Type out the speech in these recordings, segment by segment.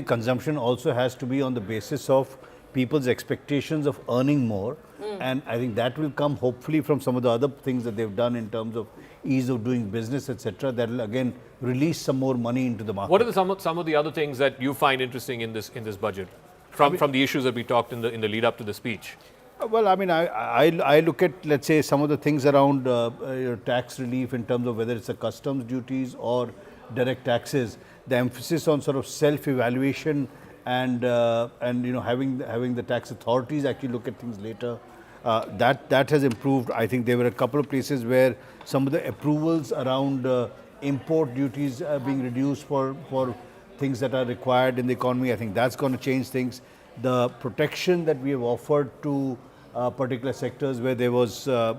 Consumption also has to be on the basis of people's expectations of earning more, and I think that will come hopefully from some of the other things that they've done in terms of ease of doing business, etc. That will again release some more money into the market. What are some of the other things that you find interesting in this budget, from the issues that we talked in the lead up to the speech? Well, I mean, I look at, let's say, some of the things around tax relief in terms of whether it's a customs duties or direct taxes. The emphasis on sort of self-evaluation and having the tax authorities actually look at things later. That has improved. I think there were a couple of places where some of the approvals around import duties are being reduced for things that are required in the economy. I think that's going to change things. The protection that we have offered to particular sectors where there was a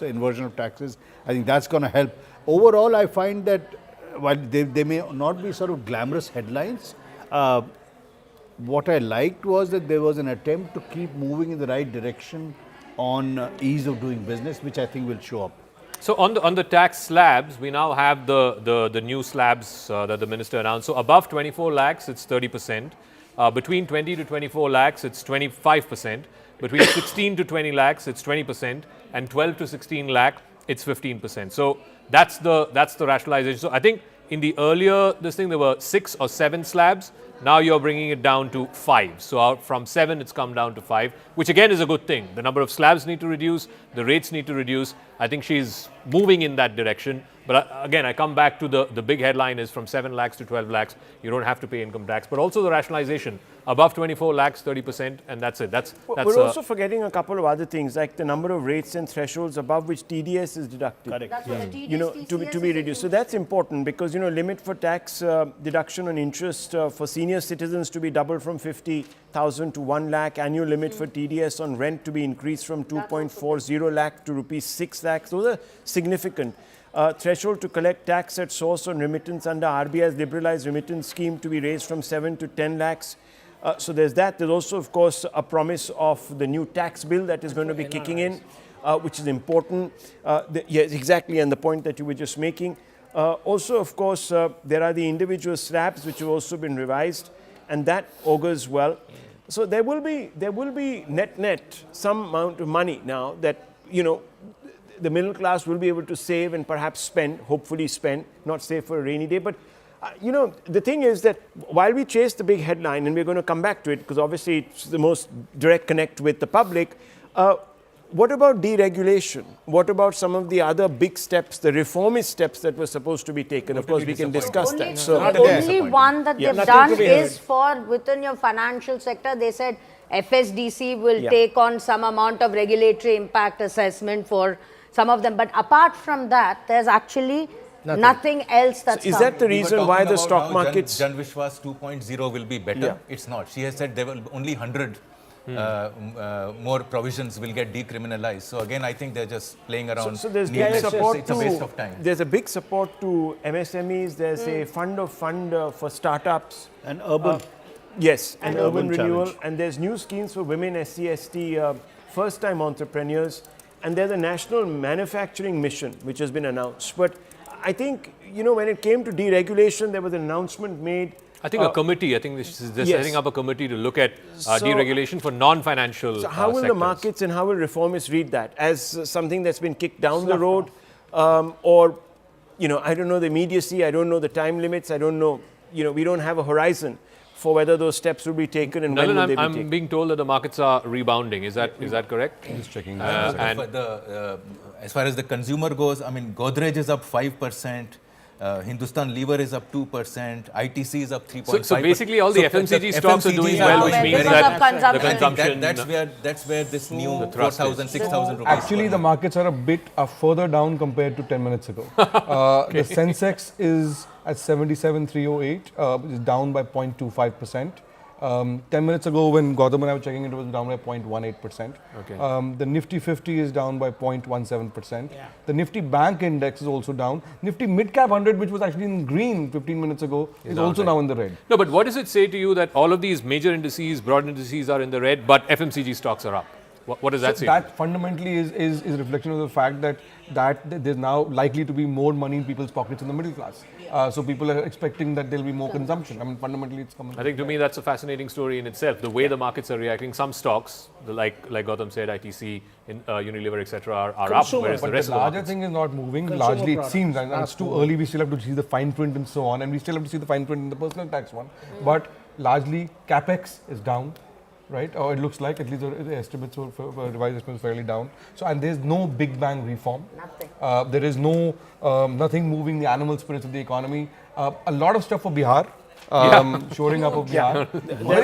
inversion of taxes, I think that's going to help. Overall, I find that while they may not be sort of glamorous headlines, what I liked was that there was an attempt to keep moving in the right direction on ease of doing business, which I think will show up. So on the tax slabs, we now have the new slabs that the minister announced. So above 24 lakhs, it's 30%. Between 20 to 24 lakhs, it's 25%. Between 16 to 20 lakhs, it's 20%. And 12 to 16 lakh, it's 15%. So that's the rationalization. So I think in the earlier this thing, there were 6 or 7 slabs. Now you're bringing it down to 5. So from 7, it's come down to 5, which again is a good thing. The number of slabs need to reduce, the rates need to reduce. I think she's moving in that direction. But again, I come back to the big headline is from 7 lakhs to 12 lakhs, you don't have to pay income tax. But also the rationalization, above 24 lakhs, 30%, and that's it. We're also forgetting a couple of other things, like the number of rates and thresholds above which TDS is deducted. Correct. That's what the TDS, To be reduced. So that's important because, limit for tax deduction on interest for senior citizens to be doubled from 50,000 to 1 lakh, annual limit for TDS on rent to be increased from 2.40 lakh to rupees 6 lakhs. Those are significant. Threshold to collect tax at source on remittance under RBI's liberalized remittance scheme to be raised from 7 to 10 lakhs. So there's that. There's also, of course, a promise of the new tax bill that is going to be kicking in, which is important. Yes, exactly, and the point that you were just making. Also, of course, there are the individual slabs which have also been revised, and that augurs well. So there will be net some amount of money now that the middle class will be able to save and perhaps spend, hopefully spend, not save for a rainy day. But, the thing is that while we chase the big headline, and we're going to come back to it because obviously it's the most direct connect with the public, what about deregulation? What about some of the other big steps, the reformist steps that were supposed to be taken? Of course, we can discuss that. So the only one that they've done is for within your financial sector. They said FSDC will take on some amount of regulatory impact assessment for some of them. But apart from that, there's actually nothing else that's so is that the reason why the stock markets... Jan Vishwas 2.0 will be better? Yeah. It's not. She has said there will only 100 more provisions will get decriminalized. So again, I think they're just playing around. So there's big support it's a waste of time. There's a big support to MSMEs. There's a fund for startups. And urban. Yes, and urban renewal. Challenge. And there's new schemes for women, SC, ST, first-time entrepreneurs. And there's a national manufacturing mission, which has been announced. But I think, when it came to deregulation, there was an announcement made. I think a committee, they're setting up a committee to look at deregulation for non-financial So how will sectors. the markets and how will reformists read that? As something that's been kicked down the road? Or, I don't know the immediacy, I don't know the time limits, I don't know, we don't have a horizon for whether those steps will be taken and when will they be taken. I'm being told that the markets are rebounding. Is that correct? Just checking. As far as the consumer goes, Godrej is up 5%. Hindustan Lever is up 2%, ITC is up 3.5%. So basically all the FMCG stocks are doing well, which means that the consumption... That's where this new 4,000, 6,000 rupees... Actually, the markets are a bit further down compared to 10 minutes ago. The Sensex is at 77,308, which is down by 0.25%. 10 minutes ago, when Gautam and I were checking, it was down by 0.18%. Okay. The Nifty 50 is down by 0.17%. Yeah. The Nifty Bank Index is also down. Nifty Mid Cap 100, which was actually in green 15 minutes ago, is also now in the red. No, but what does it say to you that all of these major indices, broad indices are in the red, but FMCG stocks are up? What does that say? That fundamentally is a reflection of the fact that there's now likely to be more money in people's pockets in the middle class. So people are expecting that there'll be more consumption. I mean, fundamentally, it's coming. I think to me that's a fascinating story in itself. The way the markets are reacting. Some stocks, like Gautam said, ITC, Unilever, etc., are up, whereas But the rest the of the larger markets. thing is not moving. Largely, it seems, and it's too early. We still have to see the fine print and so on, and we still have to see the fine print in the personal tax one. But largely, capex is down. Right, or it looks like at least the estimates for revised estimates fairly down. So, and there's no big bang reform. Nothing. There is no nothing moving the animal spirits of the economy. A lot of stuff for Bihar, shoring up of Bihar.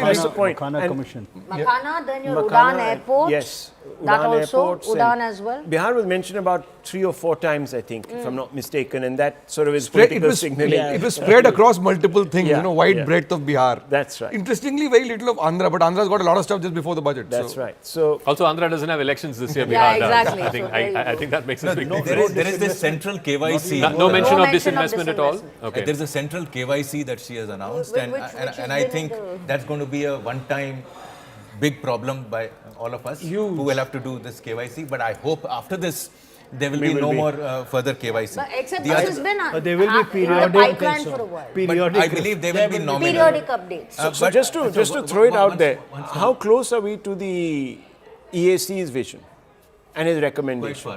That's the point. Makhana Commission. Makhana, then your Makhana, Udan Airport. yes, That Udan also, airports and Udan as well. Bihar was mentioned about 3 or 4 times, I think, if I'm not mistaken, and that sort of is It political was, signaling. it was spread across multiple things, Yeah, wide yeah. breadth of Bihar. That's right. Interestingly, very little of Andhra, but Andhra's got a lot of stuff just before the budget. That's so. right. So Also, Andhra doesn't have elections this year. Yeah, Bihar does. exactly. I think So there you I go. think that makes a No, big no, difference. there is this central KYC. No mention No of mention of disinvestment at all. disinvestment. Okay. There is a central KYC that she has announced, Which- and, which and, has and I been think the- that's going to be a one-time big problem by all of us who will have to do this KYC. But I hope after this, there will be no more further KYC. But except The this other- has been But there will be in the periodic pipeline for a while. but Periodic. I believe there will be nominal. Periodic updates. So But- just to so throw it out once- there, once- how close are we to the EAC's vision and his recommendation?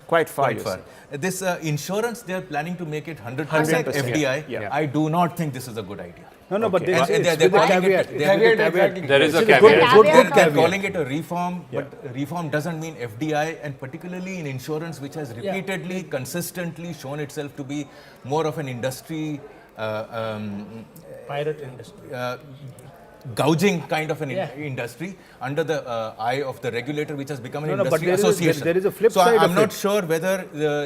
Quite far. Quite you far. say. This insurance, they are planning to make it 100% 100%. FDI. Yeah. I do not think this is a good idea. No, but Okay. they say And it's they're with a calling caveat. it- they're with a Exactly. There is a It's a caveat. good They're caveat. calling it a reform, but reform doesn't mean FDI, and particularly in insurance, which has repeatedly, consistently shown itself to be more of an industry, Pirate industry. gouging kind of an industry under the eye of the regulator, which has become an No, but industry there is a- association. there is a flip so side I'm of not it. sure whether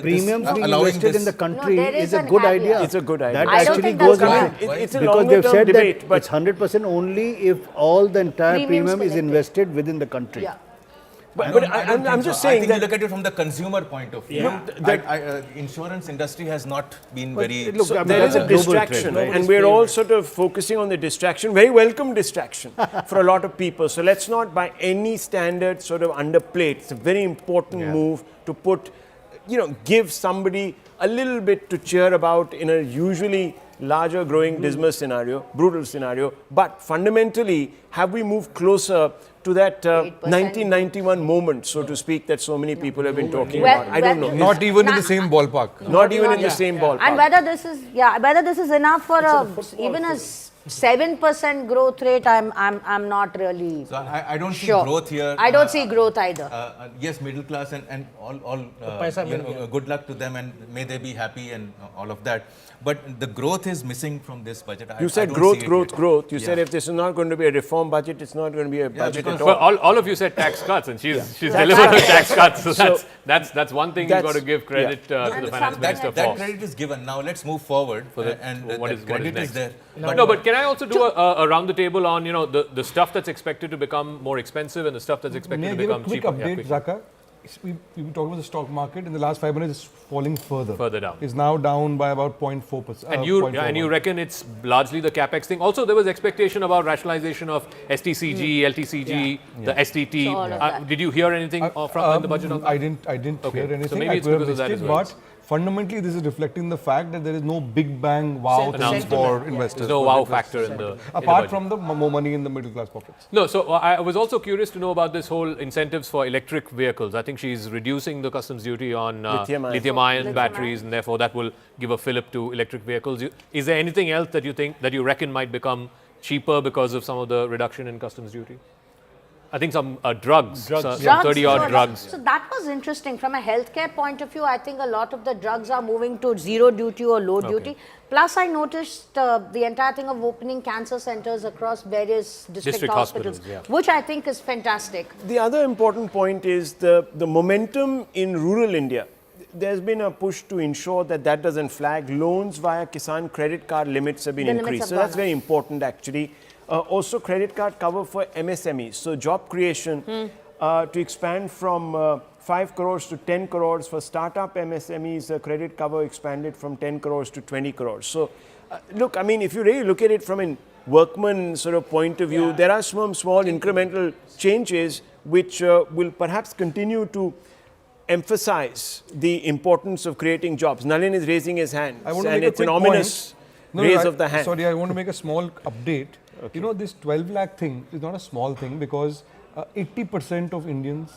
Premiums this, being allowing invested this in the country No, there is is a an good caveat. idea. It's a good idea. That I don't actually think goes that's in. right. It's a Because longer they've term said debate, that but it's 100% only if all the entire Premiums premium is collected. invested within the country. Yeah. but I don't I'm think just so. I saying think that you look at it from the consumer point of view. Yeah. Insurance industry has not been But very. look, I mean, there is a that's global distraction, trend, right? and we're all sort of focusing on the distraction, very welcome distraction for a lot of people. So let's not, by any standard, sort of underplay it. It's a very important move to put, give somebody a little bit to cheer about in a usually larger growing dismal scenario, brutal scenario. But fundamentally, have we moved closer to that 1991 moment, so to speak, that so many people have been talking Well, about? I don't know. well, Not even in the same ballpark. Not even in the same ballpark. And whether this is enough for even a 7% growth rate, I'm not really So I don't see sure. growth here. I don't see growth either. Yes, middle class and all paisa mill, yeah. good luck to them, and may they be happy and all of that. But the growth is missing from this budget. I You said don't growth, see it growth, yet. growth. You Yeah. said if this is not going to be a reform budget, it's not going to be a budget at Well, all. all of you said tax cuts, and she's delivered the tax cuts. So that's one thing you've got to give credit to And the finance something minister That for. credit is given. Now let's move forward, and what that is credit next? is there. No, but can I also do a round the table on the stuff that's expected to become more expensive and the stuff that's expected May I to give a become quick cheaper? Yeah, update, quick. Zaka? We've been talking about the stock market. In the last 5 minutes, it's falling further. Further down. It's now down by about 0.4%. And you reckon it's largely the capex thing. Also, there was expectation about rationalization of STCG, LTCG, the STT. So all of that. Did you hear anything from in the budget on that? I didn't Okay, hear so anything. maybe I it's could have because of that missed as it, well. but fundamentally, this is reflecting the fact that there is no big bang wow thing for investors. There's no for wow investors. factor in the Apart budget. from the more money in the middle class pockets. No, so I was also curious to know about this whole incentives for electric vehicles. I think she's reducing the customs duty on lithium-ion batteries, and therefore that will give a fillip to electric vehicles. Is there anything else that you reckon might become cheaper because of some of the reduction in customs duty? I think some drugs, some 30-odd drugs. So that was interesting. From a healthcare point of view, I think a lot of the drugs are moving to zero duty or low duty. Plus, I noticed the entire thing of opening cancer centers across various district hospitals, which I think is fantastic. The other important point is the momentum in rural India. There's been a push to ensure that doesn't flag. Loans via Kisan credit card limits have been The limits increased. have So gone that's very important actually. Also credit card cover for MSMEs. So job creation to expand from 5 crores to 10 crores for startup MSMEs, credit cover expanded from 10 crores to 20 crores. So look, I mean, if you really look at it from a workman sort of point of view, there are some small incremental changes, which will perhaps continue to emphasize the importance of creating jobs. Nalin is raising his hand, I want to and make a it's an quick ominous point. raise of the hand. Sorry, I want to make a small update. You know, this 12 lakh thing is not a small thing because 80% of Indians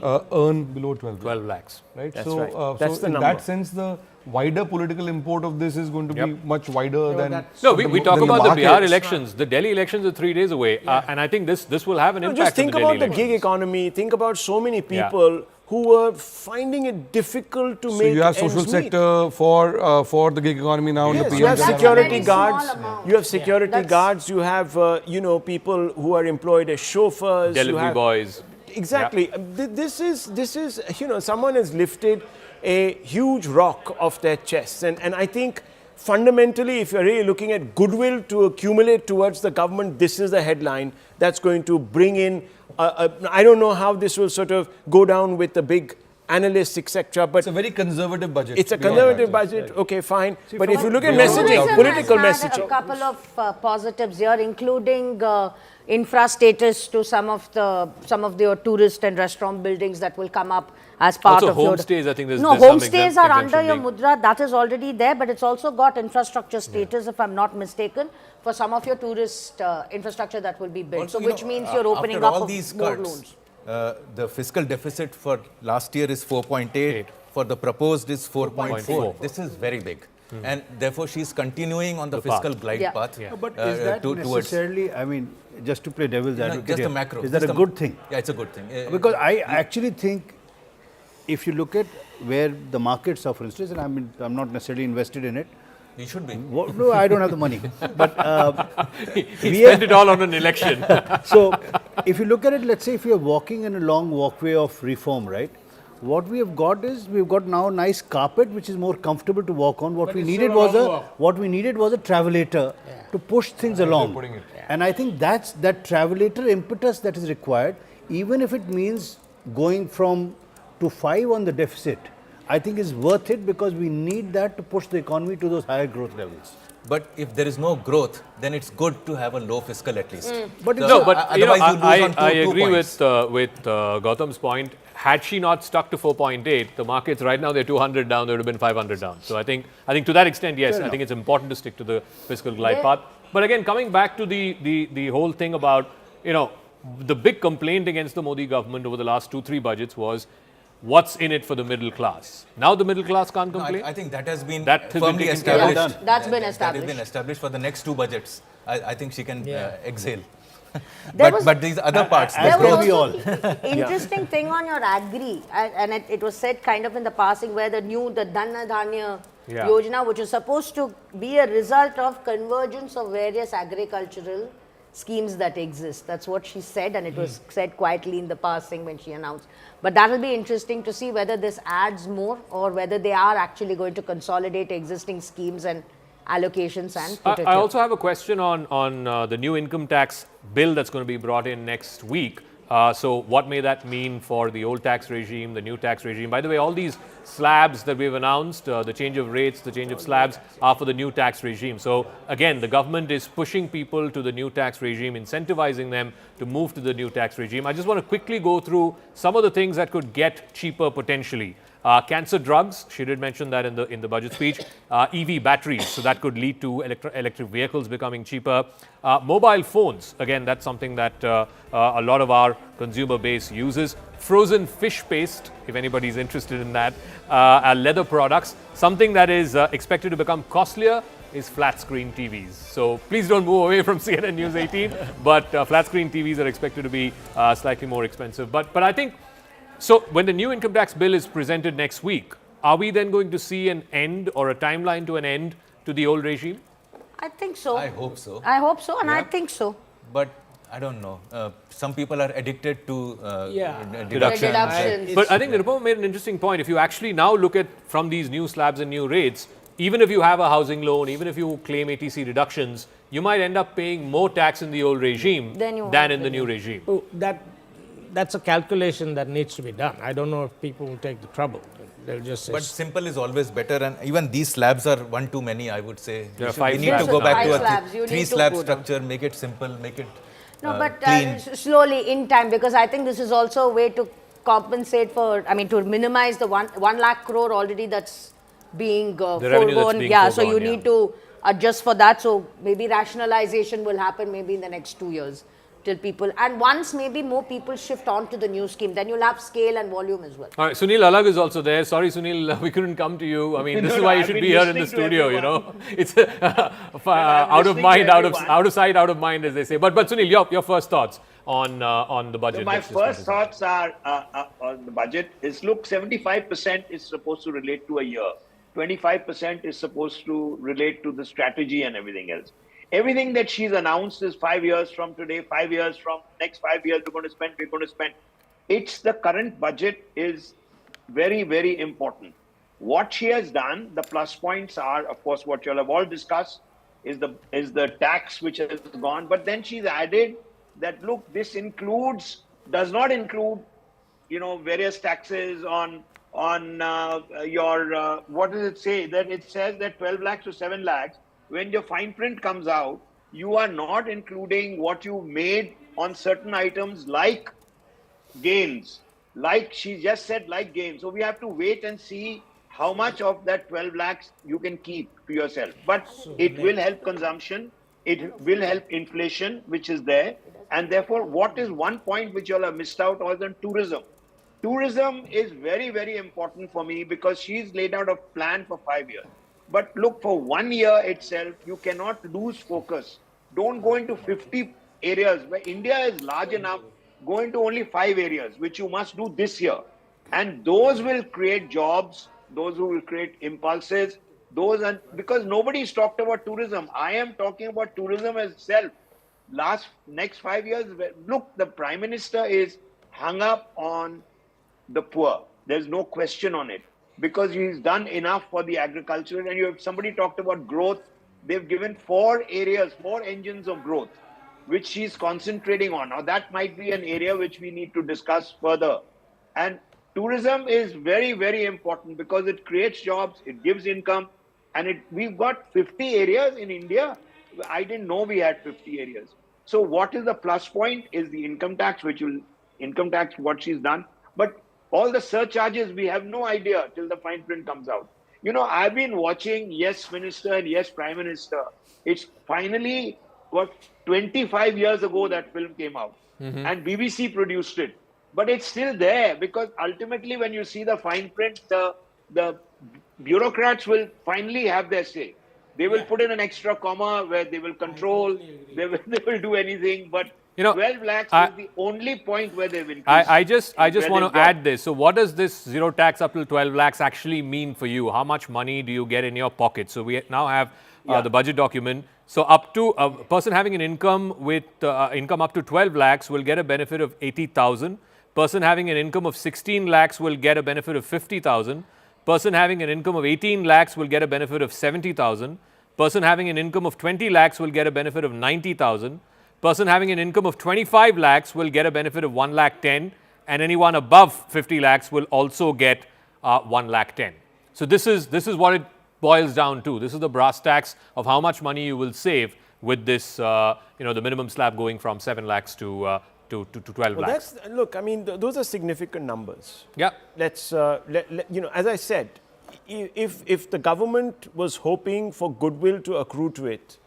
earn below 12 lakh. 12 lakhs. Right? That's so, right. That's so the in number. that sense, the wider political import of this is going to be much wider than. No, we talk than about the Bihar markets. elections. The Delhi elections are 3 days away. And I think this will have an impact Just think on the about Delhi the gig elections. economy. Think about so many people who were finding it difficult to So make you have ends social meet. sector for the gig economy now. in the Yes, PM you have That's a security very small guards. amount. You have security That's- guards. You have people who are employed as chauffeurs. you Delivery have, boys. Exactly. This is someone has lifted a huge rock off their chests, and I think fundamentally, if you're really looking at goodwill to accumulate towards the government, this is the headline that's going to bring in. I don't know how this will sort of go down with the big analysts, etc. But It's a very conservative budget. it's a conservative budget. Okay, fine. But if you look at Tourism messaging, political has had messaging. a couple of positives here, including infra status to some of the tourist and restaurant buildings that will come up as part Also of your homestays, I think there's no some homestays are under exemption your being- mudra. That is already there, but it's also got infrastructure status, if I'm not mistaken, for some of your tourist infrastructure that will be built. Also, So you which know, means you're opening after up all of these more cuts, loans. the fiscal deficit for last year is 4.8. For the proposed is 4.4. This is very big. And therefore, she's continuing on the fiscal glide Yeah. path. But is that towards necessarily, I mean, just to play devil's advocate just here, a macro. is that a just good thing? Yeah, it's a good thing. Because I actually think if you look at where the markets are, for instance, and I'm not necessarily invested in it. you should be. No, I don't have the money. But He spent it all on an election. so if you look at it, let's say if you're walking in a long walkway of reform, right? What we have got is we've got now a nice carpet which is more comfortable to walk on. What we needed was a travelator to push things along. And I think that's that travelator impetus that is required, even if it means going from to 5 on the deficit. I think is worth it because we need that to push the economy to those higher growth levels. But if there is no growth, then it's good to have a low fiscal at least. But it's No, but you know, otherwise you lose on I two agree points. with Gautam's point. Had she not stuck to 4.8, the markets right now they're 200 down. They would have been 500 down. So I think to that extent, yes, I think it's important to stick to the fiscal glide path. But again, coming back to the whole thing about the big complaint against the Modi government over the last 2-3 budgets was what's in it for the middle class. Now the middle class can't No, complain. I think that has been That has been firmly taken care of. established. That's been That has established. been established for the next 2 budgets. I think she can exhale. There was- but these other parts, As the There can growth, we all. Interesting thing on your agri, and it was said kind of in the passing where the Dhanna Dhanya Yeah. Yojana, which is supposed to be a result of convergence of various agricultural schemes that exist. That's what she said, and it was said quietly in the passing when she announced. But that will be interesting to see whether this adds more or whether they are actually going to consolidate existing schemes and allocations and put it I here. also have a question on the new income tax bill that's going to be brought in next week. So what may that mean for the old tax regime, the new tax regime? By the way, all these slabs that we've announced, the change of rates, the change of slabs are for the new tax regime. So again, the government is pushing people to the new tax regime, incentivizing them to move to the new tax regime. I just want to quickly go through some of the things that could get cheaper potentially. Cancer drugs, she did mention that in the budget speech. EV batteries, so that could lead to electric vehicles becoming cheaper. Mobile phones, again, that's something that a lot of our consumer base uses. Frozen fish paste, if anybody's interested in that. Leather products. Something that is expected to become costlier is flat screen TVs. So please don't move away from CNN News 18, but flat screen TVs are expected to be slightly more expensive. But I think, so when the new income tax bill is presented next week, are we then going to see an end or a timeline to an end to the old regime? I think so. I hope so. I hope so, and I Yeah. think so. But I don't know. Some people are addicted to The deductions. deductions. But I think Nirupama made an interesting point. If you actually now look at from these new slabs and new rates, even if you have a housing loan, even if you claim ATC deductions, you might end up paying more tax in the old regime than in the new regime. Oh, that's a calculation that needs to be done. I don't know if people will take the trouble. They'll just say, But simple is always better, and even these slabs are one too many, I would say. There are We 5 need to slabs go now. back to Five slabs. a You need 3 to slab go down. structure, make it simple, make it No, but clean. slowly in time, because I think this is also a way to compensate for, I mean, to minimize the 1 lakh crore already that's being revenue that's being yeah, so foregone, you need to adjust for that. So maybe rationalization will happen maybe in the next 2 years till people, and once maybe more people shift on to the new scheme, then you'll have scale and volume as well. All right, Sunil Alagh is also there. Sorry, Sunil, we couldn't come to you. I mean, this is why you should be here in the studio, you know. It's out of mind, out of sight, out of mind, as they say. But Sunil, your first thoughts on the budget. So my first thoughts are on the budget is, look, 75% is supposed to relate to a year. 25% is supposed to relate to the strategy and everything else. Everything that she's announced is 5 years from today, 5 years from next 5 years, we're going to spend. It's the current budget is very, very important. What she has done, the plus points are, of course, what you'll have all discussed is the tax which has gone. But then she's added that, look, this does not include, various taxes on your, what does it say? That it says that 12 lakhs to 7 lakhs, when your fine print comes out, you are not including what you made on certain items like gains. Like she just said, like gains. So we have to wait and see how much of that 12 lakhs you can keep to yourself. But it will help consumption. It will help inflation, which is there. And therefore, what is one point which you all have missed out on tourism? Tourism is very, very important for me because she's laid out a plan for 5 years. But look, for 1 year itself, you cannot lose focus. Don't go into 50 areas where India is large enough. Go into only 5 areas, which you must do this year. And those will create jobs, those who will create impulses, because nobody's talked about tourism. I am talking about tourism itself. Next 5 years, look, the Prime Minister is hung up on the poor. There's no question on it. Because he's done enough for the agriculture, and somebody talked about growth. They've given 4 areas, 4 engines of growth, which she's concentrating on. Now that might be an area which we need to discuss further. And tourism is very, very important because it creates jobs, it gives income, and we've got 50 areas in India. I didn't know we had 50 areas. So what is the plus point is the income tax, what she's done. But all the surcharges, we have no idea till the fine print comes out. I've been watching Yes Minister and Yes Prime Minister. It's finally, 25 years ago that film came out. And BBC produced it. But it's still there because ultimately when you see the fine print, the bureaucrats will finally have their say. They will put in an extra comma where they will control, they will do anything. But 12 lakhs is the only point where they've increased. I just want to add this. So what does this zero tax up to 12 lakhs actually mean for you? How much money do you get in your pocket? So we now have the budget document. So up to a person having an income with income up to 12 lakhs will get a benefit of 80,000. Person having an income of 16 lakhs will get a benefit of 50,000. Person having an income of 18 lakhs will get a benefit of 70,000. Person having an income of 20 lakhs will get a benefit of 90,000. Person having an income of 25 lakhs will get a benefit of 1 lakh 10, and anyone above 50 lakhs will also get 1 lakh 10. So this is what it boils down to. This is the brass tacks of how much money you will save with this, the minimum slab going from 7 lakhs to 12 lakhs. Look, I mean, those are significant numbers. Yeah. Let's, as I said, if the government was hoping for goodwill to accrue to it,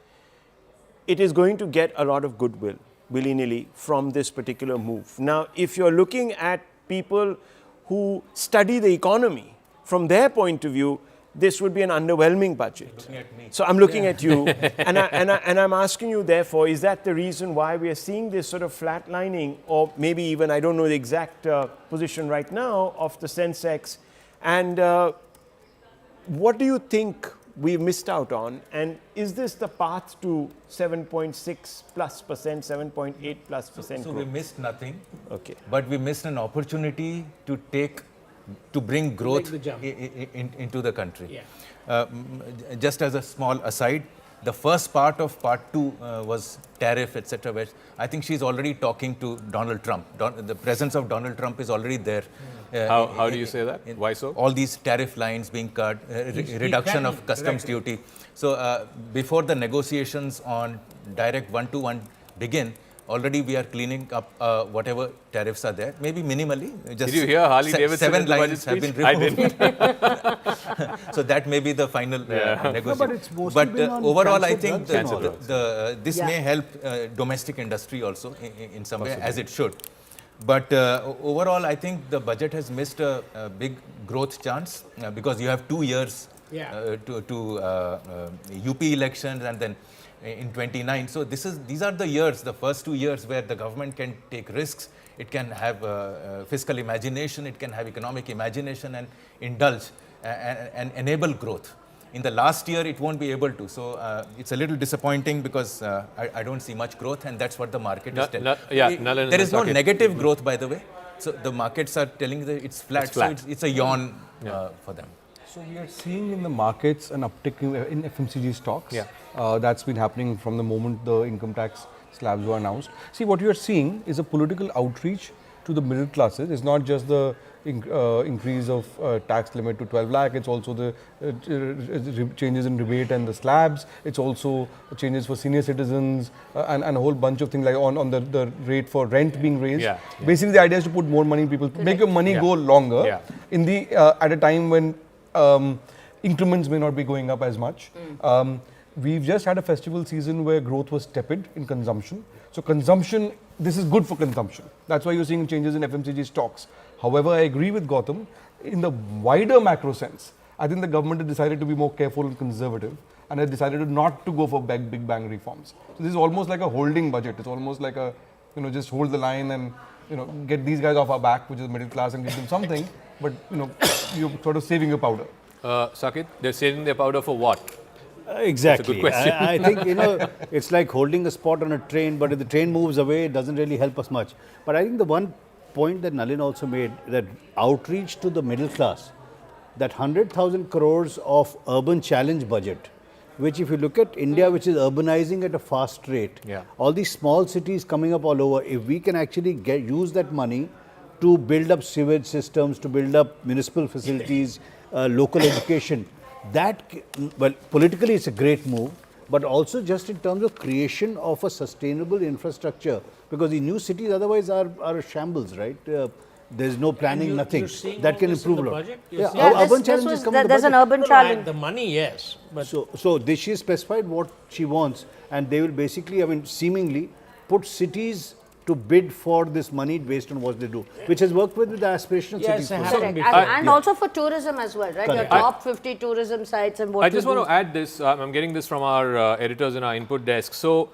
it is going to get a lot of goodwill, willy-nilly, from this particular move. Now, if you're looking at people who study the economy, from their point of view, this would be an underwhelming budget. So I'm looking at you, and I'm asking you, therefore, is that the reason why we are seeing this sort of flatlining, or maybe even, I don't know the exact position right now, of the Sensex, and what do you think we've missed out on, and is this the path to 7.6+%, 7.8+% So we missed nothing. Okay. But we missed an opportunity to bring growth into the country. Yeah. Just as a small aside, the first part of part 2 was tariff, etc. Where I think she's already talking to Donald Trump. The presence of Donald Trump is already there. How do you say that? Why so? All these tariff lines being cut, reduction of customs duty. So before the negotiations on direct one-to-one begin, Already we are cleaning up whatever tariffs are there, maybe minimally. Just Did you hear Harley Davidson 7 in the budget lines have been speech? I removed. didn't. So that may be the final negotiation. but it's mostly been on overall, I cancer think drugs and all. this Yeah. may help domestic industry also in some way, as it should. But overall, I think the budget has missed a big growth chance because you have 2 years Yeah. to UP elections and then in 29. So these are the years, the first 2 years where the government can take risks. It can have fiscal imagination, it can have economic imagination and indulge and enable growth. In the last year, it won't be able to. So it's a little disappointing because I don't see much growth, and that's what the market is telling. Nalin There is no Saket. negative growth, by the way. So the markets are telling that it's flat. It's flat. So it's a yawn for them. So we are seeing in the markets an uptick in FMCG stocks. Yeah. That's been happening from the moment the income tax slabs were announced. See, what you are seeing is a political outreach to the middle classes. It's not just the increase of tax limit to 12 lakh, it's also the changes in rebate and the slabs, it's also changes for senior citizens and a whole bunch of things like on the rate for rent being raised. Yeah. Basically the idea is to put more money in people, make your money go longer in the at a time when increments may not be going up as much. We've just had a festival season where growth was tepid in consumption. So consumption, this is good for consumption. That's why you're seeing changes in FMCG stocks. However, I agree with Gautam, in the wider macro sense, I think the government has decided to be more careful and conservative and has decided not to go for big bang reforms. So this is almost like a holding budget. It's almost like a, just hold the line and, get these guys off our back, which is middle class, and give them something. But, you're sort of saving your powder. Saket, they're saving their powder for what? Exactly. That's a good question. I think, it's like holding a spot on a train, but if the train moves away, it doesn't really help us much. But I think the one point that Nalin also made, that outreach to the middle class, that 100,000 crores of urban challenge budget, which if you look at India, which is urbanizing at a fast rate, all these small cities coming up all over, if we can actually use that money to build up sewage systems, to build up municipal facilities, local education, politically it's a great move, but also just in terms of creation of a sustainable infrastructure, because the new cities otherwise are a shambles, right? There's no planning, nothing. That can improve a lot. Urban challenge is coming. There's an urban challenge. The money, yes. But so she specified what she wants, and they will basically, seemingly put cities to bid for this money based on what they do, which has worked with the aspirational cities. Correct. And also for tourism as well, right? Your top 50 tourism sites and what I just want to add this. I'm getting this from our editors in our input desk. So,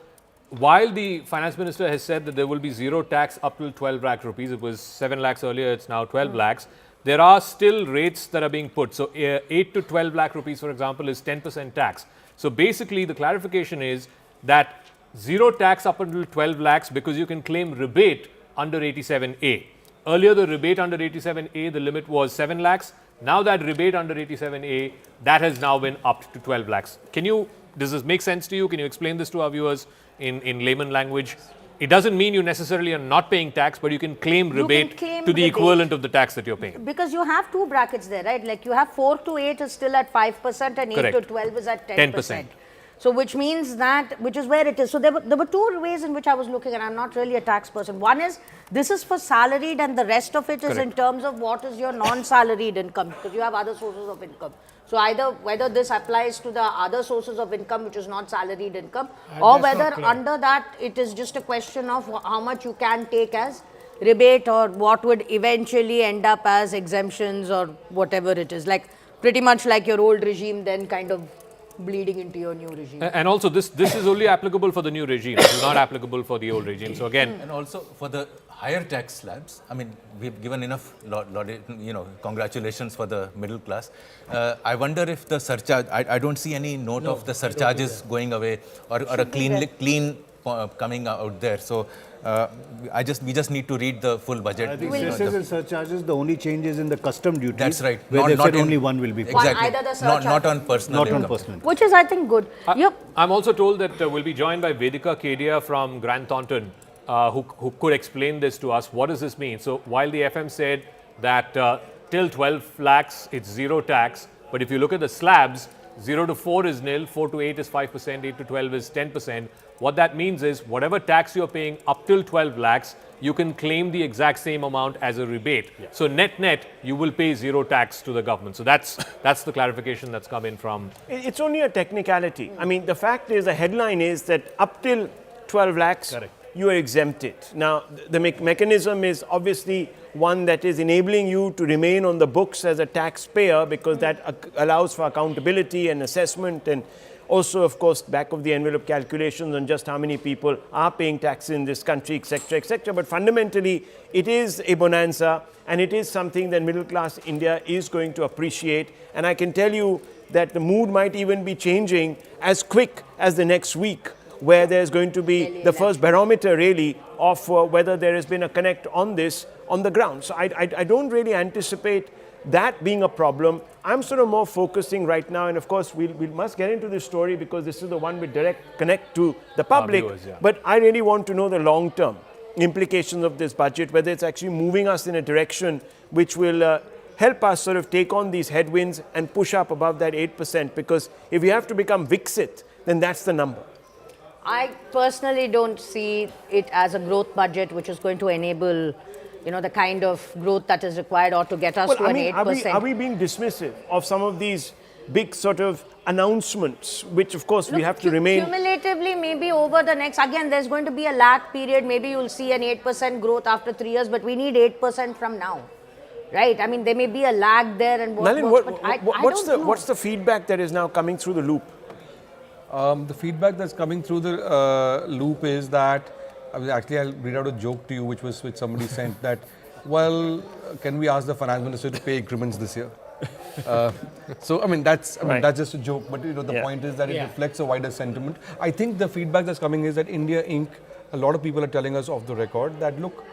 while the finance minister has said that there will be zero tax up till 12 lakh rupees, it was 7 lakhs earlier, it's now 12 lakhs. There are still rates that are being put. So, 8 to 12 lakh rupees, for example, is 10% tax. So, basically, the clarification is that zero tax up until 12 lakhs because you can claim rebate under 87A. Earlier, the rebate under 87A, the limit was 7 lakhs. Now that rebate under 87A, that has now been upped to 12 lakhs. Does this make sense to you? Can you explain this to our viewers in layman language? It doesn't mean you necessarily are not paying tax, but you can claim rebate to the equivalent of the tax that you're paying. Because you have two brackets there, right? Like you have 4 to 8 is still at 5% and 8 to 12 is at 10%. So which means that, which is where it is. So there were two ways in which I was looking at. I'm not really a tax person. One is, this is for salaried and the rest of it is in terms of what is your non-salaried income, because you have other sources of income. So either whether this applies to the other sources of income, which is not salaried income, or whether under that it is just a question of how much you can take as rebate or what would eventually end up as exemptions or whatever it is. Like pretty much like your old regime then kind of bleeding into your new regime. And also this is only applicable for the new regime. It is not applicable for the old regime. So again, and also for the higher tax slabs, we've given enough congratulations for the middle class. I wonder if the surcharge, I don't see any note of the surcharges going away or a clean coming out there. So we just need to read the full budget. I think cesses and surcharges, the only change is in the custom duties. That's right. Where not only one will be paid. Exactly. Either the surcharge, not on personal income. Which is, I think, good. I'm also told that we'll be joined by Vedika Kedia from Grant Thornton, who could explain this to us. What does this mean? So while the FM said that till 12 lakhs, it's zero tax, but if you look at the slabs, 0 to 4 is nil, 4 to 8 is 5%, 8 to 12 is 10%. What that means is whatever tax you're paying up till 12 lakhs, you can claim the exact same amount as a rebate. So net, you will pay zero tax to the government. So that's the clarification that's come in from. It's only a technicality. I mean, the fact is, the headline is that up till 12 lakhs, you are exempted. Now, the mechanism is obviously one that is enabling you to remain on the books as a taxpayer, because that allows for accountability and assessment, and also, of course, back of the envelope calculations on just how many people are paying taxes in this country, etc., etc. But fundamentally, it is a bonanza, and it is something that middle class India is going to appreciate. And I can tell you that the mood might even be changing as quick as the next week, where there's going to be the first barometer really of whether there has been a connect on this on the ground. So I don't really anticipate that being a problem. I'm sort of more focusing right now, and of course we must get into this story because this is the one with direct connect to the public. Viewers, yeah. But I really want to know the long-term implications of this budget, whether it's actually moving us in a direction which will help us sort of take on these headwinds and push up above that 8%, because if we have to become Viksit, then that's the number. I personally don't see it as a growth budget which is going to enable, you know, the kind of growth that is required or to get us to an 8%. Are we being dismissive of some of these big sort of announcements, which of course we have to remain... Cumulatively, maybe over the next, again, there's going to be a lag period. Maybe you'll see an 8% growth after 3 years, but we need 8% from now. Right? I mean, there may be a lag there and Nalin, what's the feedback that is now coming through the loop? The feedback that's coming through the loop is that, I'll read out a joke to you which somebody sent, that, well, can we ask the finance minister to pay increments this year? So, I mean, that's just a joke, but you know, the point is that it reflects a wider sentiment. I think the feedback that's coming is that India Inc., a lot of people are telling us off the record that, look,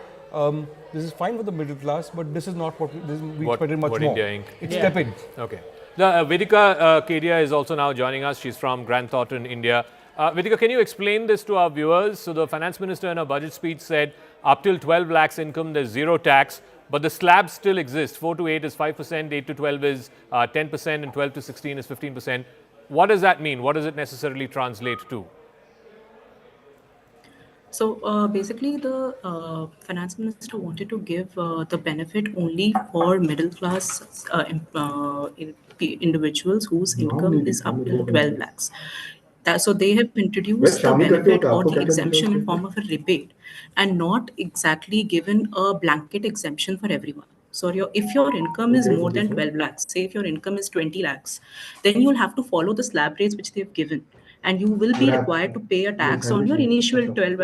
this is fine for the middle class, but this is not what we expected much more. India Inc. It's tepid. Okay. Vedika Kedia is also now joining us. She's from Grant Thornton, India. Vedika, can you explain this to our viewers? So the finance minister in her budget speech said up till 12 lakhs income, there's zero tax, but the slabs still exist. 4 to 8 is 5%, 8 to 12 is 10%, and 12 to 16 is 15%. What does that mean? What does it necessarily translate to? So basically, the finance minister wanted to give the benefit only for middle class individuals whose income is up to 12 lakhs. So they have introduced the benefit or the exemption in form of a rebate, and not exactly given a blanket exemption for everyone. So if your income is more than 12 lakhs, say if your income is 20 lakhs, then you'll have to follow the slab rates which they've given. And you will be required to pay a tax on your initial 12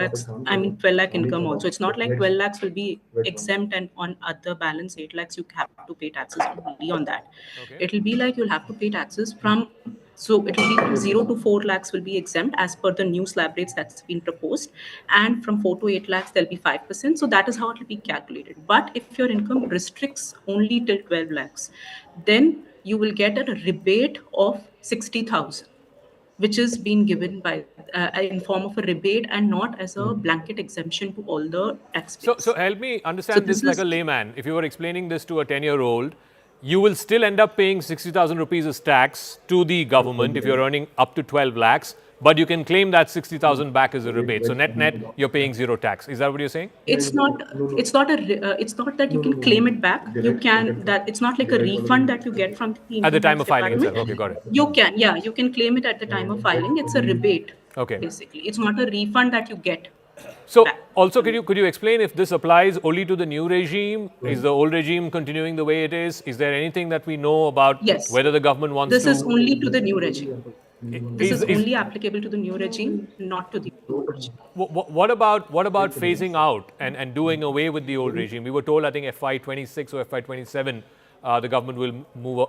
lakh income also. It's not like 12 lakhs will be exempt and on other balance 8 lakhs you have to pay taxes only on that. Okay. It'll be like you'll have to pay taxes from, so it will be from 0 to 4 lakhs will be exempt as per the new slab rates that's been proposed. And from 4 to 8 lakhs, there'll be 5%. So that is how it will be calculated. But if your income restricts only till 12 lakhs, then you will get a rebate of 60,000. Which is being given by in form of a rebate and not as a blanket exemption to all the taxpayers. So help me understand this like a layman. If you were explaining this to a 10-year-old, you will still end up paying 60,000 rupees as tax to the government if you're earning up to 12 lakhs, but you can claim that 60,000 back as a rebate. So net, you're paying zero tax. Is that what you're saying? It's not that you can claim it back. You can, that it's not like a refund that you get from the at the time of filing itself. Okay, got it. You can claim it at the time of filing. It's a rebate. Okay. Basically, it's not a refund that you get. So also, could you explain if this applies only to the new regime? Is the old regime continuing the way it is? Is there anything that we know about whether the government wants This is only to the new regime. This is only applicable to the new regime, not to the old regime. What about phasing out and doing away with the old regime? We were told, I think, FY26 or FY27, the government will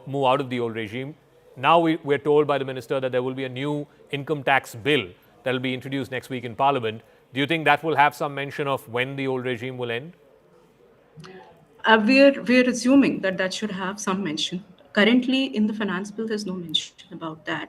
move out of the old regime. Now we're told by the minister that there will be a new income tax bill that will be introduced next week in Parliament. Do you think that will have some mention of when the old regime will end? We're assuming that should have some mention. Currently, in the finance bill, there's no mention about that,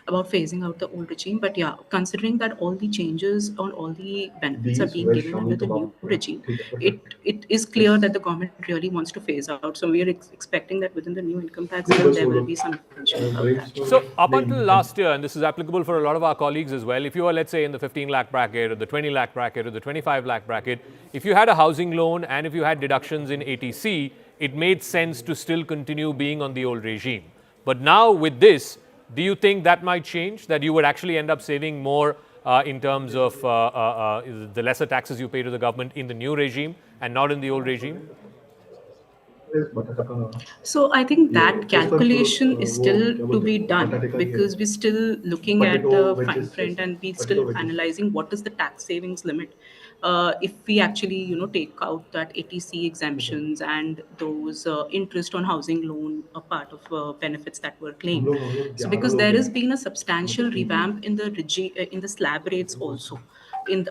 about phasing out the old regime. But yeah, considering that all the changes on all the benefits are being given under the new regime, it is clear that the government really wants to phase out. So we are expecting that within the new income tax bill, there will be some mention about that. So up until last year, and this is applicable for a lot of our colleagues as well, if you are, let's say, in the 15 lakh bracket or the 20 lakh bracket or the 25 lakh bracket, if you had a housing loan and if you had deductions in ATC, it made sense to still continue being on the old regime. But now with this, do you think that might change, that you would actually end up saving more in terms of the lesser taxes you pay to the government in the new regime and not in the old regime? So I think that calculation is still to be done because we're still looking at the fine print and we're still analyzing what is the tax savings limit. If we actually, take out that ATC exemptions and those interest on housing loan, a part of benefits that were claimed. So because there has been a substantial revamp in the in the slab rates also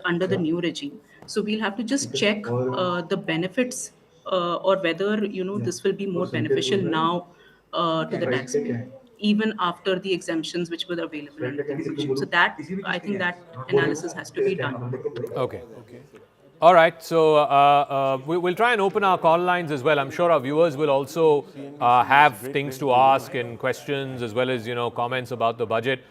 under the new regime. So we'll have to just check the benefits or whether this will be more beneficial now to the taxpayer, even after the exemptions which were available under the regime. So that I think that analysis has to be done. Okay. All right. So we'll try and open our call lines as well. I'm sure our viewers will also have things to ask and questions as well as comments about the budget.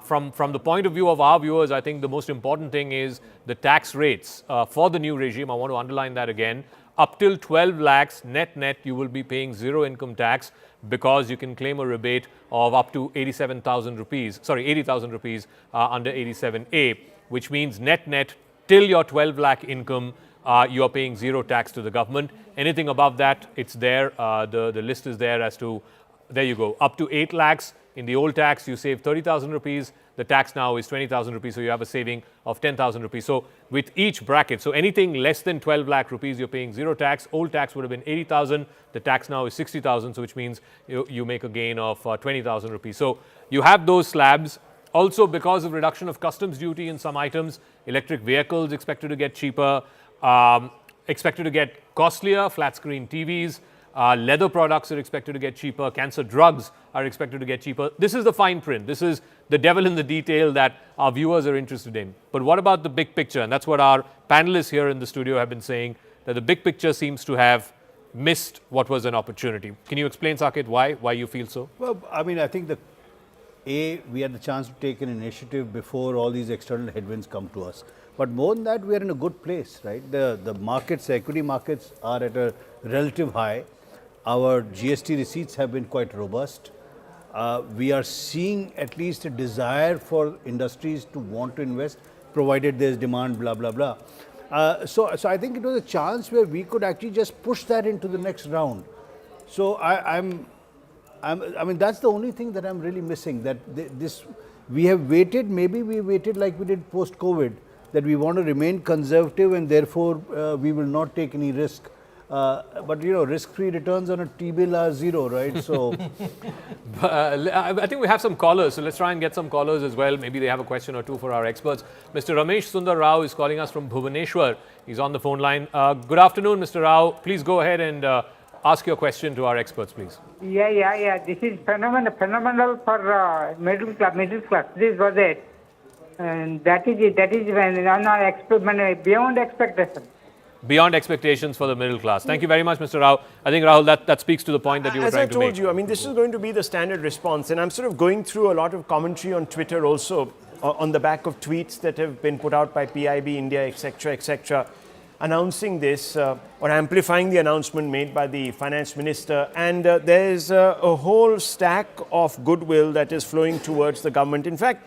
From the point of view of our viewers, I think the most important thing is the tax rates for the new regime. I want to underline that again. Up till 12 lakhs net, you will be paying zero income tax because you can claim a rebate of up to 80,000 rupees under 87A, which means net till your 12 lakh income, you are paying zero tax to the government. Anything above that, it's there. The list is there as to, there you go, up to 8 lakhs. In the old tax, you save 30,000 rupees. The tax now is 20,000 rupees, so you have a saving of 10,000 rupees. So with each bracket, so anything less than 12 lakh rupees, you're paying zero tax. Old tax would have been 80,000. The tax now is 60,000, so which means you make a gain of 20,000 rupees. So you have those slabs. Also, because of reduction of customs duty in some items, electric vehicles expected to get cheaper, expected to get costlier, flat screen TVs, leather products are expected to get cheaper, cancer drugs are expected to get cheaper. This is the fine print. This is the devil in the detail that our viewers are interested in. But what about the big picture? And that's what our panelists here in the studio have been saying, that the big picture seems to have missed what was an opportunity. Can you explain, Saket, why you feel so? Well, I mean, I think we had the chance to take an initiative before all these external headwinds come to us. But more than that, we are in a good place, right? The markets, the equity markets are at a relative high. Our GST receipts have been quite robust. We are seeing at least a desire for industries to want to invest, provided there's demand, blah, blah, blah. So I think it was a chance where we could actually just push that into the next round. So I mean, that's the only thing that I'm really missing, that we have waited, maybe we waited like we did post-COVID, that we want to remain conservative and therefore we will not take any risk. But risk-free returns on a T-bill are zero, right? So, I think we have some callers, so let's try and get some callers as well. Maybe they have a question or two for our experts. Mr. Ramesh Sundar Rao is calling us from Bhubaneswar. He's on the phone line. Good afternoon, Mr. Rao. Please go ahead and ask your question to our experts, please. Yeah. This is phenomenal for middle class. This was it, and that is it. That is when beyond expectation. Beyond expectations for the middle class. Thank you very much, Mr. Rao. I think, Rahul, that speaks to the point that you were trying to make. As I told you, I mean, this is going to be the standard response. And I'm sort of going through a lot of commentary on Twitter also on the back of tweets that have been put out by PIB India, etc., announcing this or amplifying the announcement made by the finance minister. And there's a whole stack of goodwill that is flowing towards the government. In fact,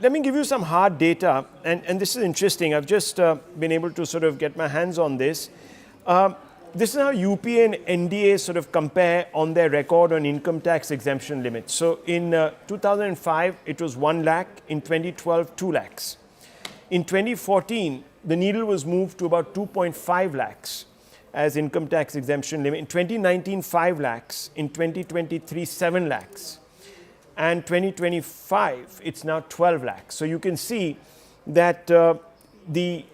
let me give you some hard data, and this is interesting. I've just been able to sort of get my hands on this. This is how UPA and NDA sort of compare on their record on income tax exemption limits. So in 2005, it was 1 lakh. In 2012, 2 lakhs. In 2014, the needle was moved to about 2.5 lakhs as income tax exemption limit. In 2019, 5 lakhs. In 2023, 7 lakhs. And 2025, it's now 12 lakhs. So you can see that the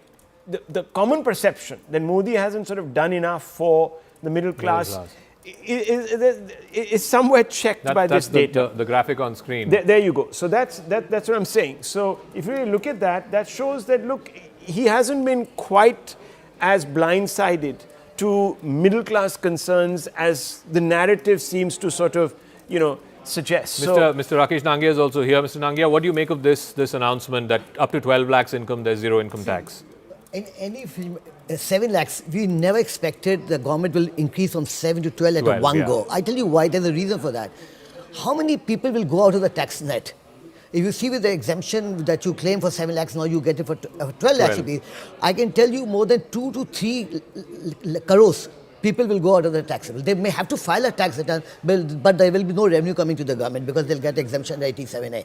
common perception that Modi hasn't sort of done enough for the middle class is somewhere checked by this data. The graphic on screen. There you go. So that's what I'm saying. So if you really look at that, that shows that, look, he hasn't been quite as blindsided to middle class concerns as the narrative seems to sort of, suggest. Mr. Rakesh Nangia is also here. Mr. Nangia, what do you make of this announcement that up to 12 lakhs income, there's zero income tax? In any film, 7 lakhs, we never expected the government will increase from 7 to 12 at one go. I tell you why, there's a reason for that. How many people will go out of the tax net? If you see with the exemption that you claim for 7 lakhs, now you get it for 12 lakhs rupees. I can tell you more than 2 to 3 crores people will go out of the taxable. They may have to file a tax return, but there will be no revenue coming to the government because they'll get exemption 87A.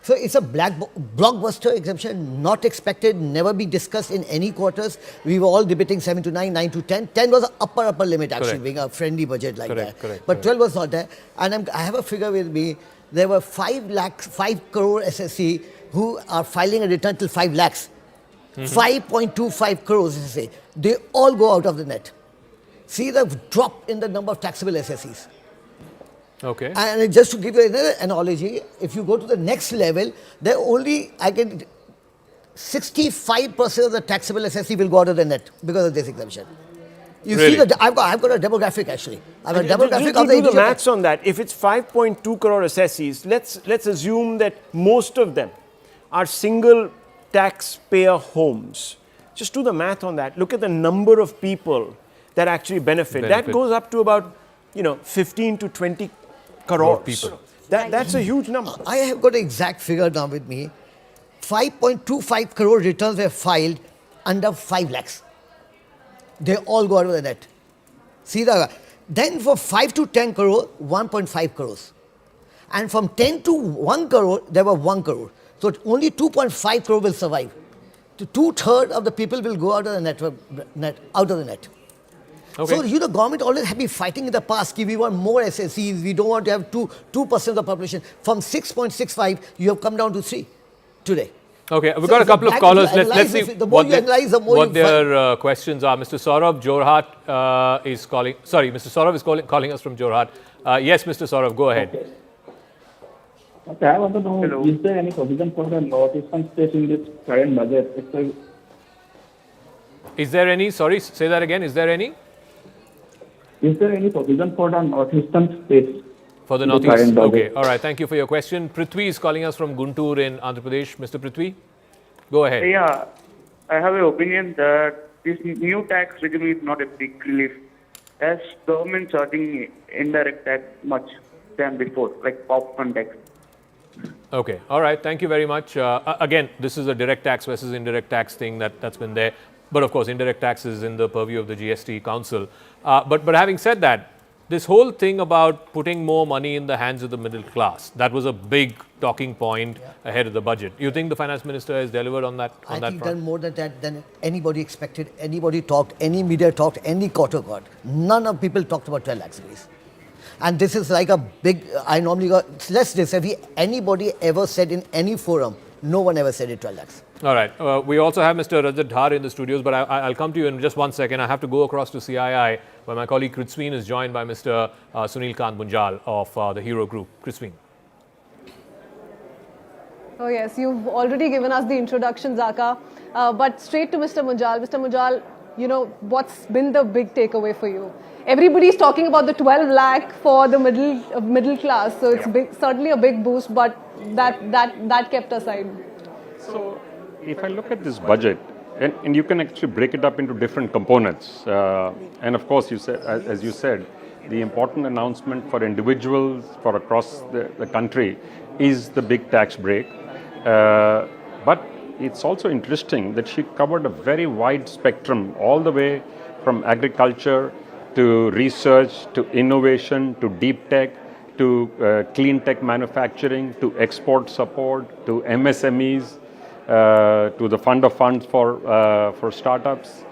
So it's a blockbuster exemption, not expected, never be discussed in any quarters. We were all debating 7 to 9, 9 to 10. 10 was the upper limit actually, being a friendly budget like that. But 12 was not there. And I have a figure with me. There were 5 crore SSC who are filing a return till 5 lakhs. 5.25 crores SSC. They all go out of the net. See the drop in the number of taxable SSCs. Okay. And just to give you another analogy, if you go to the next level, there only 65% of the taxable SSC will go out of the net because of this exemption. You see that I've got a demographic actually. I've got a demographic of the maths on that. If it's 5.2 crore SSCs, let's assume that most of them are single taxpayer homes. Just do the math on that. Look at the number of people that actually benefit. That goes up to about 15 to 20 crores. That's a huge number. I have got an exact figure now with me. 5.25 crore returns were filed under 5 lakhs. They all go out of the net. See that? Then for 5 to 10 crore, 1.5 crores. And from 10 to 1 crore, there were 1 crore. So only 2.5 crore will survive. 2/3 of the people will go out of the net. Okay. So, the government always have been fighting in the past. We want more SSCs. We don't want to have 2% of the population. From 6.65, you have come down to 3 today. Okay, we've got a couple of callers. Let's see what their questions are. Mr. Saurav Jorhat is calling. Sorry, Mr. Saurav is calling us from Jorhat. Yes, Mr. Saurav, go ahead. Okay, I want to know, is there any provision for the northeastern states in this current budget? Is there any? Sorry, say that again. Is there any? Is there any provision for the northeastern states? For the northeast? Okay, all right. Thank you for your question. Prithvi is calling us from Guntur in Andhra Pradesh. Mr. Prithvi, go ahead. Yeah, I have an opinion that this new tax regime is not a big relief, as government charging indirect tax much than before, like popcorn tax. Okay, all right. Thank you very much. Again, this is a direct tax versus indirect tax thing that's been there. But of course, indirect tax is in the purview of the GST Council. But having said that, this whole thing about putting more money in the hands of the middle class, that was a big talking point ahead of the budget. You think the finance minister has delivered on that front? I think done more than that than anybody expected. Anybody talked, any media talked, any quarter got. None of people talked about 12 lakhs rupees. And this is like a big, I normally go, less this, have anybody ever said in any forum, no one ever said it 12 lakhs. All right. We also have Mr. Rajat Dhar in the studios, but I'll come to you in just 1 second. I have to go across to CII, where my colleague Kritsween is joined by Mr. Sunil Kant Bunjal of the Hero Group. Kritsween. Oh yes, you've already given us the introduction, Zaka. But straight to Mr. Munjal. Mr. Munjal, what's been the big takeaway for you? Everybody's talking about the 12 lakh for the middle class, so it's certainly a big boost, but that kept aside. So, if I look at this budget, and you can actually break it up into different components, and of course, as you said, the important announcement for individuals for across the country is the big tax break. But it's also interesting that she covered a very wide spectrum, all the way from agriculture to research, to innovation, to deep tech, to clean tech manufacturing, to export support, to MSMEs, to the fund of funds for startups.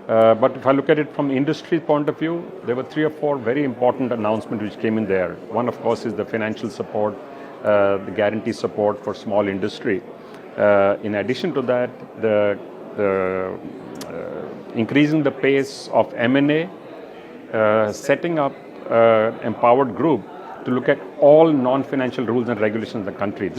But if I look at it from industry point of view, there were 3 or 4 very important announcements which came in there. One, of course, is the financial support, the guarantee support for small industry. In addition to that, increasing the pace of M&A, setting up empowered group to look at all non-financial rules and regulations in the country.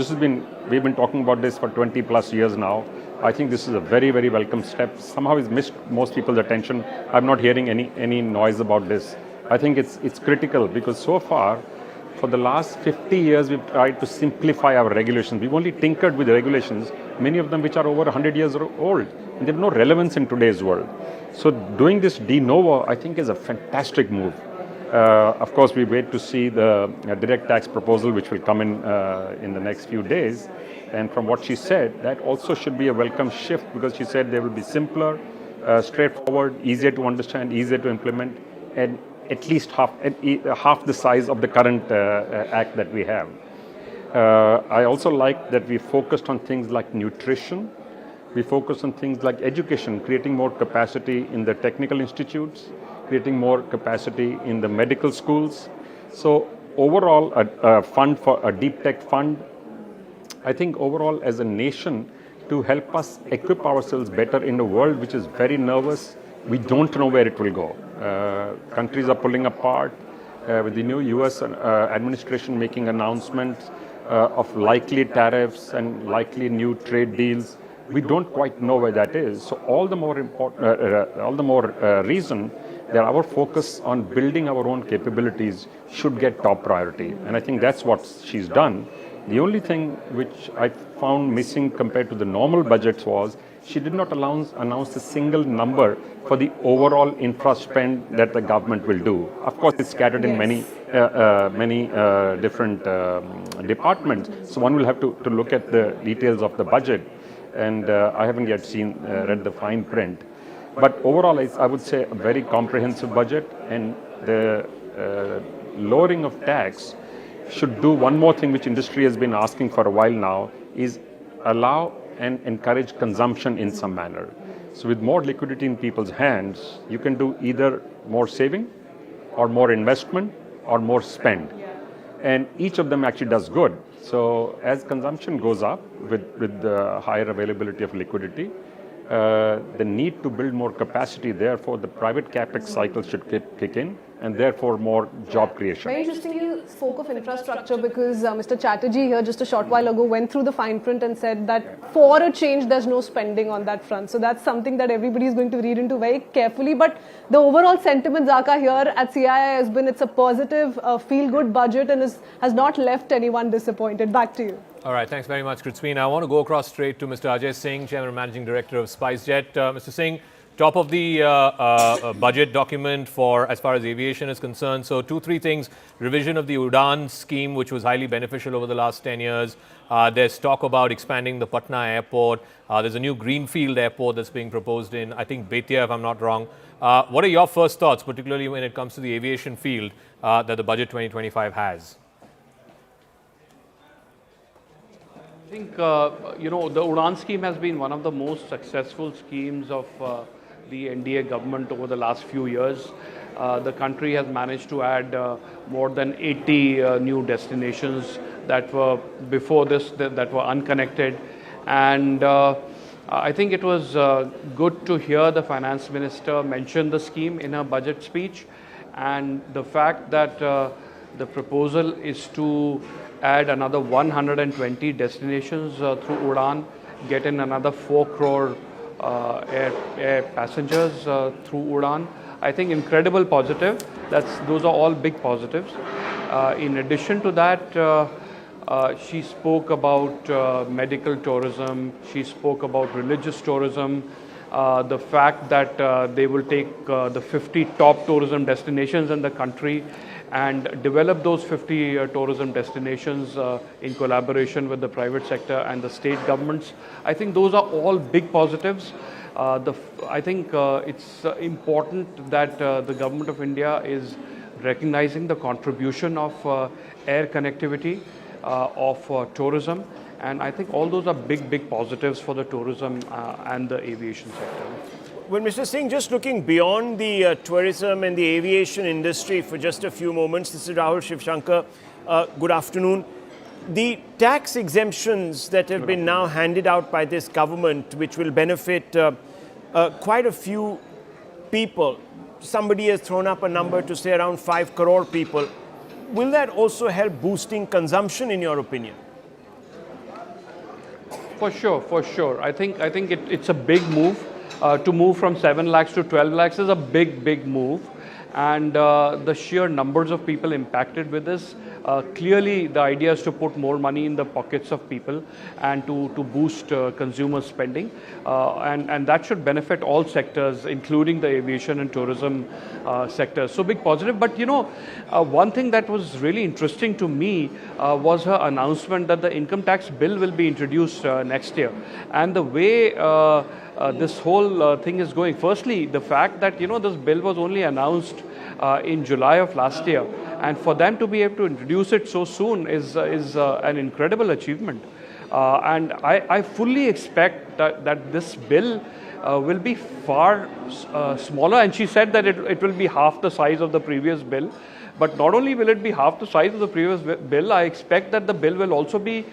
We've been talking about this for 20 plus years now. I think this is a very, very welcome step. Somehow it's missed most people's attention. I'm not hearing any noise about this. I think it's critical because so far, for the last 50 years, we've tried to simplify our regulations. We've only tinkered with regulations, many of them which are over 100 years old, and they have no relevance in today's world. So doing this de novo, I think, is a fantastic move. Of course, we wait to see the direct tax proposal, which will come in the next few days. And from what she said, that also should be a welcome shift because she said they will be simpler, straightforward, easier to understand, easier to implement, and at least half the size of the current act that we have. I also like that we focused on things like nutrition. We focused on things like education, creating more capacity in the technical institutes, creating more capacity in the medical schools. So overall, a fund for a deep tech fund, I think overall as a nation, to help us equip ourselves better in a world which is very nervous. We don't know where it will go. Countries are pulling apart with the new US administration making announcements of likely tariffs and likely new trade deals. We don't quite know where that is. So all the more reason that our focus on building our own capabilities should get top priority. And I think that's what she's done. The only thing which I found missing compared to the normal budgets was she did not announce a single number for the overall infra spend that the government will do. Of course, it's scattered in many different departments. So one will have to look at the details of the budget. And I haven't yet read the fine print. But overall, I would say a very comprehensive budget, and the lowering of tax should do one more thing which industry has been asking for a while now, is allow and encourage consumption in some manner. So with more liquidity in people's hands, you can do either more saving or more investment or more spend. And each of them actually does good. So as consumption goes up with the higher availability of liquidity, the need to build more capacity, therefore the private capex cycle should kick in, and therefore more job creation. Very interesting you spoke of infrastructure because Mr. Chatterjee here just a short while ago went through the fine print and said that for a change there's no spending on that front. So that's something that everybody is going to read into very carefully. But the overall sentiment, Zaka, here at CII has been it's a positive, feel-good budget and has not left anyone disappointed. Back to you. All right, thanks very much, Kritzmeen. I want to go across straight to Mr. Ajay Singh, Chairman and Managing Director of SpiceJet. Mr. Singh, top of the budget document for as far as aviation is concerned. So 2-3 things. Revision of the Udan scheme, which was highly beneficial over the last 10 years. There's talk about expanding the Patna airport. There's a new greenfield airport that's being proposed in, I think, Betia, if I'm not wrong. What are your first thoughts, particularly when it comes to the aviation field that the Budget 2025 has? I think, the Udan scheme has been one of the most successful schemes of the NDA government over the last few years. The country has managed to add more than 80 new destinations that were before this, that were unconnected. And I think it was good to hear the finance minister mention the scheme in her budget speech. And the fact that the proposal is to add another 120 destinations through Udan, get in another 4 crore air passengers through Udan. I think incredible positive. Those are all big positives. In addition to that, she spoke about medical tourism. She spoke about religious tourism. The fact that they will take the 50 top tourism destinations in the country and develop those 50 tourism destinations in collaboration with the private sector and the state governments. I think those are all big positives. I think it's important that the government of India is recognizing the contribution of air connectivity, of tourism, and I think all those are big positives for the tourism and the aviation sector. Well, Mr. Singh, just looking beyond the tourism and the aviation industry for just a few moments, this is Rahul Shivshankar. Good afternoon. The tax exemptions that have been now handed out by this government, which will benefit quite a few people, somebody has thrown up a number to say around 5 crore people. Will that also help boosting consumption, in your opinion? For sure, for sure. I think it's a big move. To move from 7 lakhs to 12 lakhs is a big move. And the sheer numbers of people impacted with this, clearly the idea is to put more money in the pockets of people and to boost consumer spending. And that should benefit all sectors, including the aviation and tourism sector. So big positive. But you know, one thing that was really interesting to me was her announcement that the income tax bill will be introduced next year. And the way this whole thing is going. Firstly, the fact that, you know, this bill was only announced in July of last year, and for them to be able to introduce it so soon is an incredible achievement. And I fully expect that this bill will be far smaller, and she said that it will be half the size of the previous bill. But not only will it be half the size of the previous bill, I expect that the bill will also be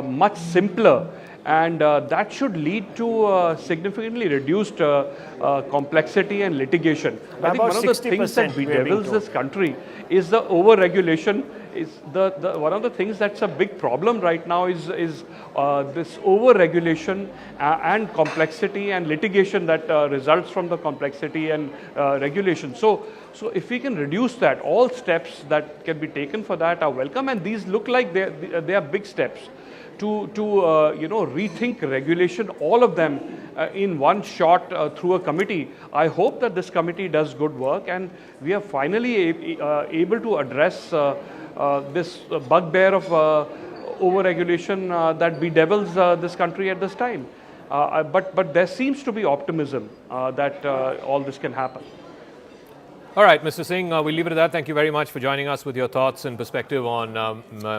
much simpler. And that should lead to significantly reduced complexity and litigation. I think one of the things that bedevils this country is the over-regulation. Is one of the things that's a big problem right now is this over-regulation and complexity and litigation that results from the complexity and regulation. So if we can reduce that, all steps that can be taken for that are welcome, and these look like they are big steps. To you know, rethink regulation, all of them in one shot through a committee. I hope that this committee does good work, and we are finally able to address this bugbear of over-regulation that bedevils this country at this time. But there seems to be optimism that all this can happen. All right, Mr. Singh, we'll leave it at that. Thank you very much for joining us with your thoughts and perspective on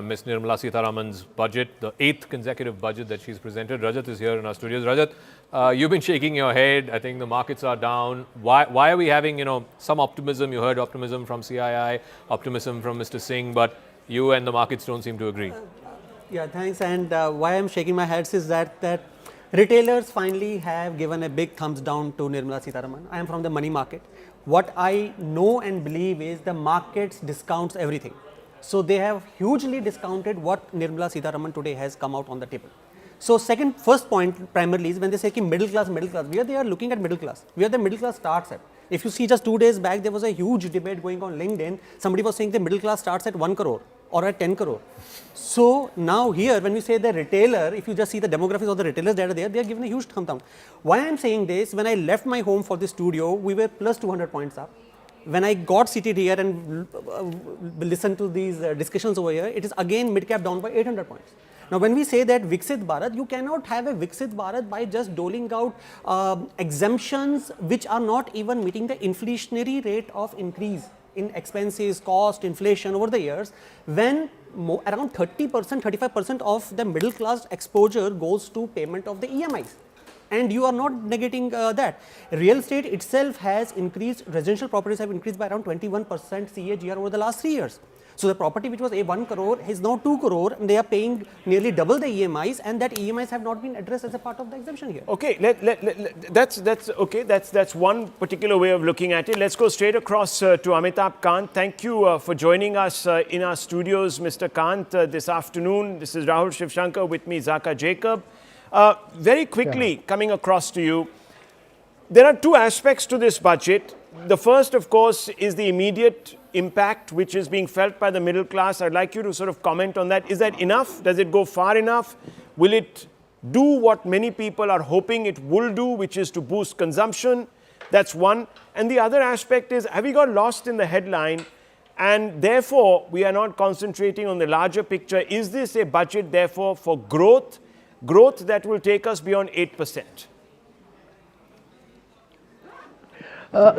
Ms. Nirmala Sitharaman's budget, the 8th consecutive budget that she's presented. Rajat is here in our studios. Rajat, you've been shaking your head. I think the markets are down. Why are we having, you know, some optimism? You heard optimism from CII, optimism from Mr. Singh, but you and the markets don't seem to agree. Yeah, thanks. And why I'm shaking my head is that retailers finally have given a big thumbs down to Nirmala Sitharaman. I am from the money market. What I know and believe is the markets discounts everything. So they have hugely discounted what Nirmala Sitharaman today has come out on the table. So first point primarily is when they say ki middle class, where they are looking at middle class, where the middle class starts at. If you see just 2 days back, there was a huge debate going on LinkedIn. Somebody was saying the middle class starts at 1 crore or at 10 crore. So now here, when we say the retailer, if you just see the demographics of the retailers that are there, they are given a huge thumb down. Why I am saying this, when I left my home for the studio, we were plus 200 points up. When I got seated here and listened to these discussions over here, it is again mid-cap down by 800 points. Now, when we say that Viksit Bharat, you cannot have a Viksit Bharat by just doling out exemptions which are not even meeting the inflationary rate of increase in expenses, cost, inflation over the years, when around 30%, 35% of the middle class exposure goes to payment of the EMIs. And you are not negating that. Real estate itself has increased, residential properties have increased by around 21% CAGR over the last 3 years. So the property which was a 1 crore is now 2 crore, and they are paying nearly double the EMIs, and that EMIs have not been addressed as a part of the exemption here. Okay, that's one particular way of looking at it. Let's go straight across to Amitabh Kant. Thank you for joining us in our studios, Mr. Kant, this afternoon. This is Rahul Shivshankar, with me, Zaka Jacob. Very quickly, coming across to you, there are two aspects to this budget. The first, of course, is the immediate impact which is being felt by the middle class. I'd like you to sort of comment on that. Is that enough? Does it go far enough? Will it do what many people are hoping it will do, which is to boost consumption? That's one. And the other aspect is, have we got lost in the headline, and therefore we are not concentrating on the larger picture? Is this a budget therefore for growth that will take us beyond 8%?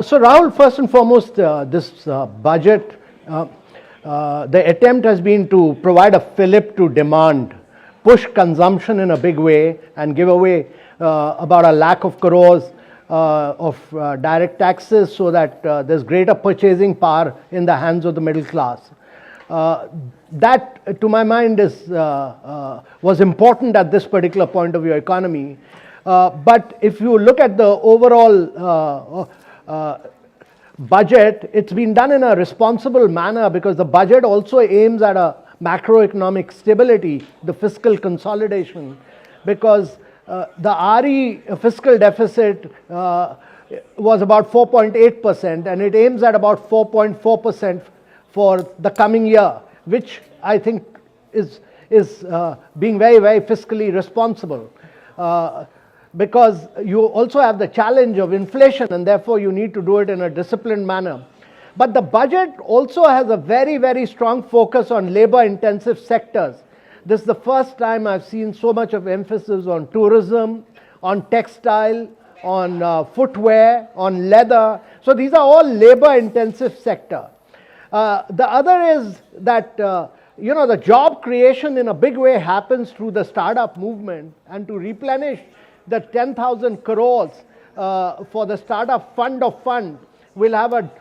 So Rahul, first and foremost, this budget, the attempt has been to provide a fillip to demand, push consumption in a big way, and give away about 1 lakh of crores of direct taxes, so that there's greater purchasing power in the hands of the middle class. That, to my mind, was important at this particular point of your economy. But if you look at the overall budget, it's been done in a responsible manner because the budget also aims at a macroeconomic stability, the fiscal consolidation, because the RE fiscal deficit was about 4.8% and it aims at about 4.4% for the coming year, which I think is being very, very fiscally responsible. Because you also have the challenge of inflation and therefore you need to do it in a disciplined manner. But the budget also has a very, very strong focus on labor-intensive sectors. This is the first time I've seen so much of emphasis on tourism, on textile, on footwear, on leather. So these are all labor-intensive sector. The other is that the job creation in a big way happens through the startup movement, and to replenish the 10,000 crores for the startup fund of fund will have a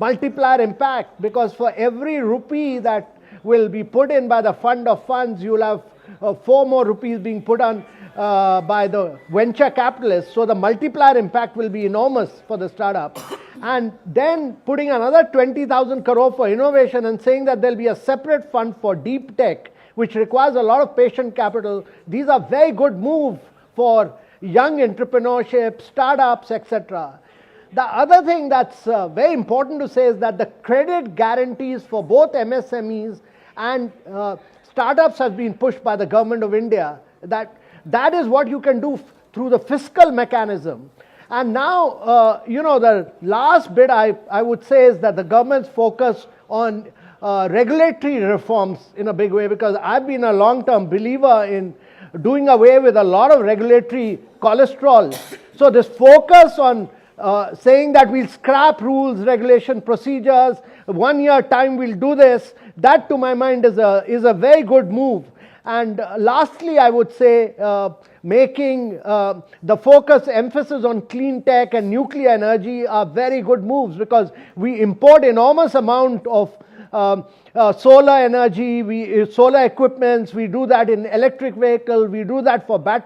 multiplier impact, because for every rupee that will be put in by the fund of funds, you will have 4 more rupees being put on by the venture capitalists. So the multiplier impact will be enormous for the startup. And then putting another 20,000 crore for innovation and saying that there will be a separate fund for deep tech, which requires a lot of patient capital. These are very good moves for young entrepreneurship, startups, etc. The other thing that's very important to say is that the credit guarantees for both MSMEs and startups has been pushed by the government of India. That is what you can do through the fiscal mechanism. And now, the last bit I would say is that the government's focus on regulatory reforms in a big way, because I've been a long-term believer in doing away with a lot of regulatory cholesterol. So this focus on saying that we'll scrap rules, regulation, procedures, 1 year time we'll do this, that to my mind is a very good move. And lastly, I would say making the focus emphasis on clean tech and nuclear energy are very good moves, because we import enormous amount of solar energy, solar equipments, we do that in electric vehicle, we do that for